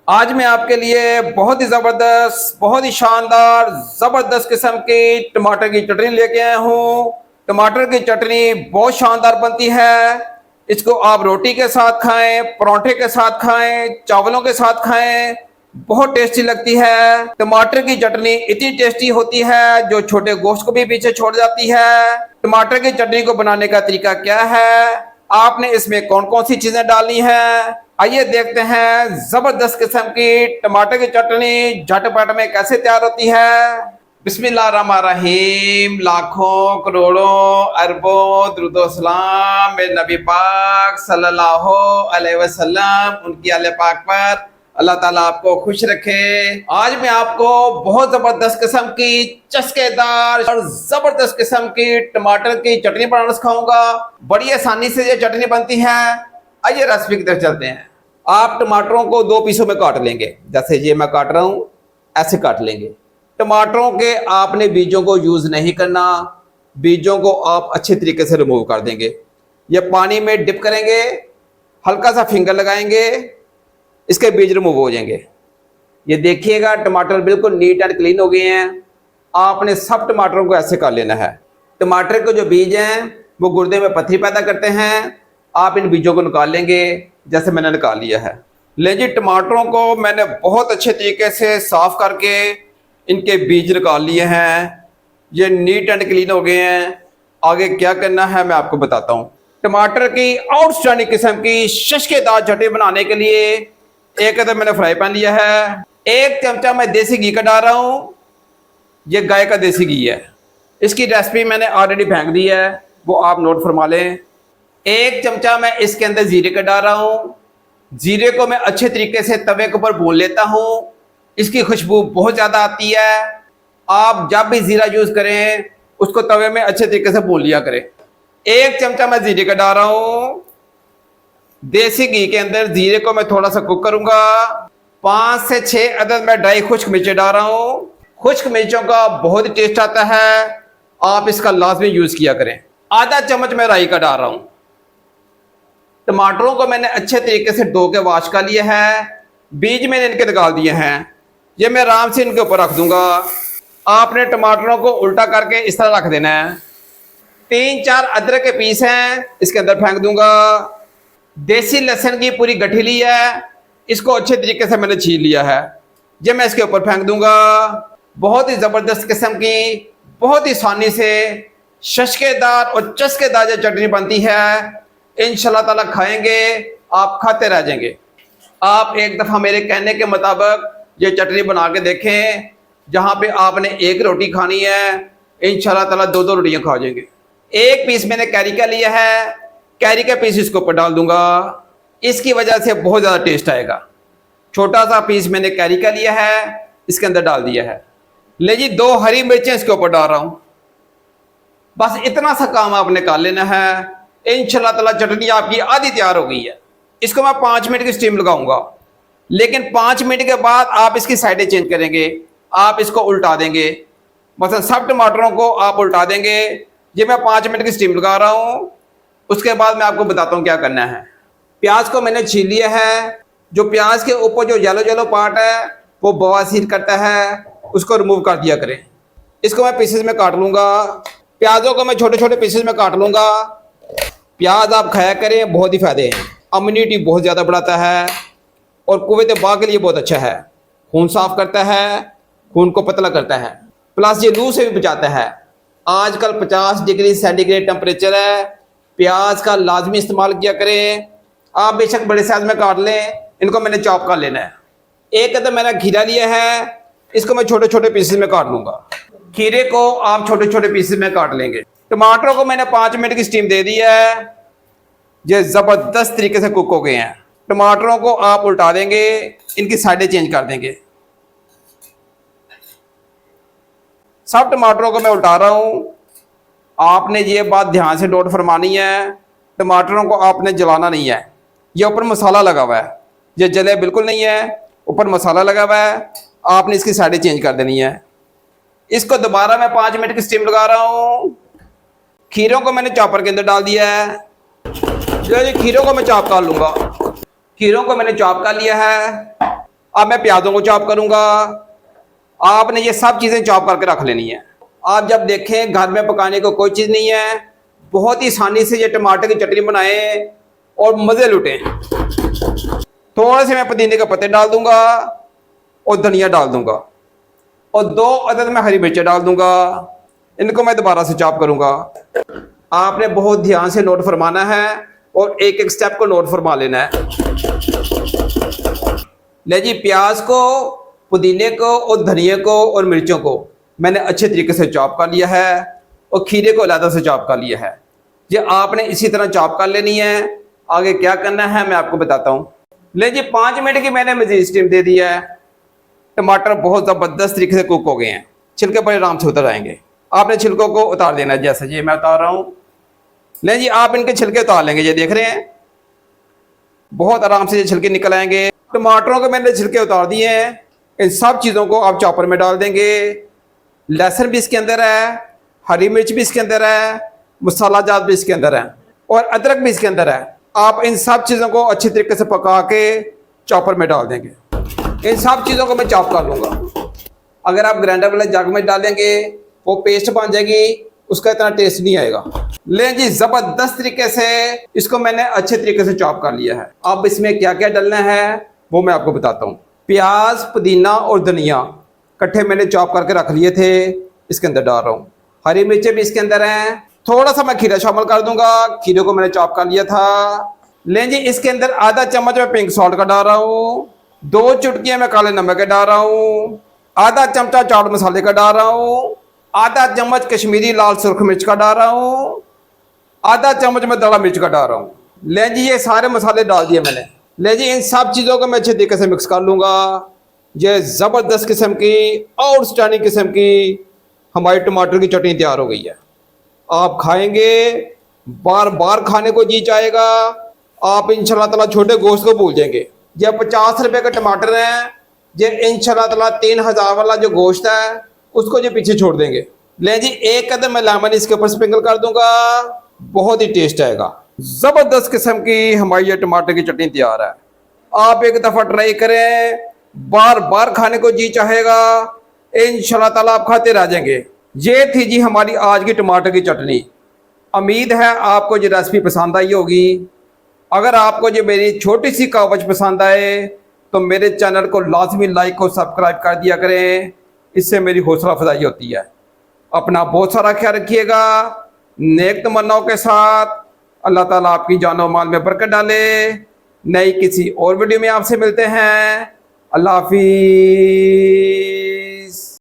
आज मैं आपके लिए बहुत ही ज़बरदस्त, बहुत ही शानदार, ज़बरदस्त किस्म की टमाटर की चटनी लेके आया हूँ। टमाटर की चटनी बहुत शानदार बनती है। इसको आप रोटी के साथ खाएं, परोठे के साथ खाएं, चावलों के साथ खाएं, बहुत टेस्टी लगती है। टमाटर की चटनी इतनी टेस्टी होती है जो छोटे गोश्त को भी पीछे छोड़ जाती है। टमाटर की चटनी को बनाने का तरीका क्या है, आपने इसमें कौन कौन सी चीजें डालनी है, आइए देखते हैं जबरदस्त किस्म की टमाटर की चटनी झटपट में कैसे तैयार होती है। बिस्मिल्लाहिर्रहमानिर्रहीम। लाखों करोड़ों अरबों दुरूद सलाम मेरे नबी पाक सल्लल्लाहु अलैहि वसल्लम, उनकी आले पाक पर। अल्लाह ताला आपको खुश रखे। आज मैं आपको बहुत जबरदस्त किस्म की चस्केदार और जबरदस्त किस्म की टमाटर की चटनी बनाना सिखाऊंगा। बड़ी आसानी से ये चटनी बनती है। आइए रेसिपी की तरफ चलते हैं। आप टमाटरों को दो पीसों में काट लेंगे, जैसे ये मैं काट रहा हूं, ऐसे काट लेंगे। टमाटरों के आपने बीजों को यूज नहीं करना, बीजों को आप अच्छे तरीके से रिमूव कर देंगे। ये पानी में डिप करेंगे, हल्का सा फिंगर लगाएंगे, इसके बीज रिमूव हो जाएंगे। ये देखिएगा टमाटर बिल्कुल नीट एंड क्लीन हो गए हैं। आपने सब टमाटरों को ऐसे कर लेना है। टमाटर के जो बीज हैं वो गुर्दे में पत्थरी पैदा करते हैं। आप इन बीजों को निकाल लेंगे जैसे मैंने निकाल लिया है। ले जी, टमाटरों को मैंने बहुत अच्छे तरीके से साफ करके इनके बीज निकाल लिए हैं। ये नीट एंड क्लीन हो गए हैं। आगे क्या करना है मैं आपको बताता हूँ। टमाटर की आउटस्टैंडिंग किस्म की शशकेदार चटनी बनाने के लिए एक अदर मैंने फ्राई पैन लिया है। एक चमचा मैं देसी घी का डाल रहा हूँ। ये गाय का देसी घी है। इसकी रेसिपी मैंने ऑलरेडी फेंक दी है, वो आप नोट फरमा लें। एक चमचा मैं इसके अंदर जीरे का डाल रहा हूँ। जीरे को मैं अच्छे तरीके से तवे के ऊपर भून लेता हूँ। इसकी खुशबू बहुत ज़्यादा आती है। आप जब भी जीरा यूज़ करें उसको तवे में अच्छे तरीके से भून लिया करें। एक चमचा मैं जीरे का डाल रहा हूँ। देसी घी के अंदर जीरे को मैं थोड़ा सा कुक करूंगा। 5 से 6 अदद मैं ड्राई खुश्क मिर्चें डाल रहा हूँ। खुश्क मिर्चों का बहुत ही टेस्ट आता है, आप इसका लाजमी यूज़ किया करें। आधा चम्मच मैं राई का डाल रहा हूँ। टमाटरों को मैंने अच्छे तरीके से धो के वॉश कर लिया है। बीज मैंने इनके निकाल दिए हैं। ये मैं आराम से इनके ऊपर रख दूंगा। आपने टमाटरों को उल्टा करके इस तरह रख देना है। 3-4 अदरक के पीस हैं, इसके अंदर फेंक दूंगा। देसी लहसुन की पूरी गठी ली है, इसको अच्छे तरीके से मैंने छील लिया है। ये मैं इसके ऊपर फेंक दूंगा। बहुत ही ज़बरदस्त किस्म की, बहुत ही आसानी से शशकेदार और चस्केदार जो चटनी बनती है, इंशाल्लाह ताला खाएंगे आप खाते रह जाएंगे। आप एक दफ़ा मेरे कहने के मुताबिक ये चटनी बना के देखें। जहाँ पे आपने एक रोटी खानी है, इंशाल्लाह ताला 2-2 रोटियाँ खा जाएंगे। एक पीस मैंने कैरी का लिया है, कैरी का पीस इसके ऊपर डाल दूंगा। इसकी वजह से बहुत ज़्यादा टेस्ट आएगा। छोटा सा पीस मैंने कैरी का लिया है, इसके अंदर डाल दिया है। ले जी, 2 हरी मिर्चें इसके ऊपर डाल रहा हूँ। बस इतना सा काम आपने कर लेना है। इंशाल्लाह ताला चटनी आपकी आधी तैयार हो गई है। इसको मैं 5 मिनट की स्टीम लगाऊंगा, लेकिन 5 मिनट के बाद आप इसकी साइडें चेंज करेंगे। आप इसको उल्टा देंगे, मतलब सब टमाटरों को आप उल्टा देंगे। ये मैं 5 मिनट की स्टीम लगा रहा हूँ। उसके बाद मैं आपको बताता हूँ क्या करना है। प्याज को मैंने छील लिया है। जो प्याज के ऊपर जो येलो येलो पार्ट है वो बवासीर करता है, उसको रिमूव कर दिया करें। इसको मैं पीसेस में काट लूँगा। प्याज़ों को मैं छोटे छोटे पीसेस में काट लूँगा। प्याज आप खाया करें, बहुत ही फ़ायदे हैं। इम्यूनिटी बहुत ज़्यादा बढ़ाता है और कुव्वत बाक़ के लिए बहुत अच्छा है। खून साफ़ करता है, खून को पतला करता है, प्लस ये लू से भी बचाता है। आजकल 50 डिग्री सेंटीग्रेड टेम्परेचर है। प्याज का लाजमी इस्तेमाल किया करें। आप बेशक बड़े साइज में काट लें, इनको मैंने चॉप कर लेना है। एक अदर मैंने खीरा लिया है, इसको मैं छोटे छोटे पीसेस में काट लूँगा। खीरे को आप छोटे छोटे पीसेस में काट लेंगे। टमाटरों को मैंने 5 मिनट की स्टीम दे दी है। ये ज़बरदस्त तरीके से कुक हो गए हैं। टमाटरों को आप उल्टा देंगे, इनकी साइडें चेंज कर देंगे। सब टमाटरों को मैं उल्टा रहा हूँ। आपने ये बात ध्यान से नोट फरमानी है, टमाटरों को आपने जलाना नहीं है। ये ऊपर मसाला लगा हुआ है, ये जले बिल्कुल नहीं है, ऊपर मसाला लगा हुआ है। आपने इसकी साइडें चेंज कर देनी है। इसको दोबारा मैं 5 मिनट की स्टीम लगा रहा हूँ। खीरों को मैंने चॉपर के अंदर डाल दिया है। जो खीरों को मैं चॉप कर लूँगा। खीरों को मैंने चॉप कर लिया है। अब मैं प्याजों को चॉप करूंगा। आपने ये सब चीज़ें चॉप करके रख लेनी है। आप जब देखें घर में पकाने को कोई चीज़ नहीं है, बहुत ही आसानी से ये टमाटर की चटनी बनाएं और मज़े लुटें। थोड़े से मैं पुदीने के पत्ते डाल दूंगा और धनिया डाल दूंगा और 2 अदद मैं हरी मिर्चें डाल दूंगा। इनको मैं दोबारा से चॉप करूंगा। आपने बहुत ध्यान से नोट फरमाना है और एक एक स्टेप को नोट फरमा लेना है। ले जी, प्याज को, पुदीने को और धनिया को और मिर्चों को मैंने अच्छे तरीके से चॉप कर लिया है और खीरे को अलग से चॉप कर लिया है। ये आपने इसी तरह चॉप कर लेनी है। आगे क्या करना है मैं आपको बताता हूँ। ले जी, 5 मिनट की मैंने मजीद स्टीम दे दी है। टमाटर बहुत ज़बरदस्त तरीके से कुक हो गए हैं, छिलके बड़े आराम से उतर आएंगे। आपने छिलकों को उतार देना है, जैसे ये मैं उतार रहा हूँ। ले जी, आप इनके छिलके उतार लेंगे। ये देख रहे हैं, बहुत आराम से ये छिलके निकल आएंगे। टमाटरों के मैंने छिलके उतार दिए हैं। इन सब चीज़ों को आप चॉपर में डाल देंगे। लहसुन भी इसके अंदर है, हरी मिर्च भी इसके अंदर है, मसाला जात भी इसके अंदर है और अदरक भी इसके अंदर है। आप इन सब चीज़ों को अच्छी तरीके से पका के चॉपर में डाल देंगे। इन सब चीज़ों को मैं चॉप कर लूँगा। अगर आप ग्राइंडर वाले जग में डालेंगे वो पेस्ट बन जाएगी, उसका इतना टेस्ट नहीं आएगा। ले जी, ज़बरदस्त तरीके से इसको मैंने अच्छे तरीके से चॉप कर लिया है। अब इसमें क्या क्या डालना है वो मैं आपको बताता हूँ। प्याज, पुदीना और धनिया इकट्ठे मैंने चॉप करके रख लिए थे, इसके अंदर डाल रहा हूँ। हरी मिर्चें भी इसके अंदर हैं। थोड़ा सा मैं खीरा शामिल कर दूंगा, खीरे को मैंने चॉप कर लिया था। लें जी, इसके अंदर आधा चम्मच मैं पिंक सॉल्ट का डाल रहा हूँ, 2 चुटकियाँ मैं काले नमक का डाल रहा हूँ, आधा चमचा चाट मसाले का डाल रहा हूँ, आधा चम्मच कश्मीरी लाल सुर्ख मिर्च का डाल रहा हूँ, आधा चम्मच मैं दड़ा मिर्च का डाल रहा हूँ। लें जी, ये सारे मसाले डाल दिए मैंने। ले जी, इन सब चीज़ों को मैं अच्छे तरीके से मिक्स कर लूँगा। ये ज़बरदस्त किस्म की, आउटस्टैंडिंग किस्म की हमारी टमाटर की चटनी तैयार हो गई है। आप खाएंगे, बार बार खाने को जी चाहेगा। आप इंशाल्लाह ताला छोटे गोश्त को भूल जाएंगे। ये 50 रुपए का टमाटर है, ये इंशाल्लाह ताला 3000 वाला जो गोश्त है उसको जो पीछे छोड़ देंगे। ले जी, एक कदम मैं लेमन इसके ऊपर स्प्रिंकल कर दूंगा, बहुत ही टेस्ट आएगा। ज़बरदस्त किस्म की हमारी ये टमाटर की चटनी तैयार है। आप एक दफ़ा ट्राई करें, बार बार खाने को जी चाहेगा। इंशाल्लाह ताला आप खाते रह जाएंगे। ये थी जी हमारी आज की टमाटर की चटनी। उम्मीद है आपको ये रेसिपी पसंद आई होगी। अगर आपको ये मेरी छोटी सी कावज पसंद आए तो मेरे चैनल को लाजमी लाइक और सब्सक्राइब कर दिया करें, इससे मेरी हौसला अफजाई होती है। अपना बहुत सारा ख्याल रखिएगा। नेक तमन्नाओं के साथ अल्लाह ताला आपकी जानो माल में बरकत डाले। नई किसी और वीडियो में आपसे मिलते हैं। अल्लाह हाफिज़।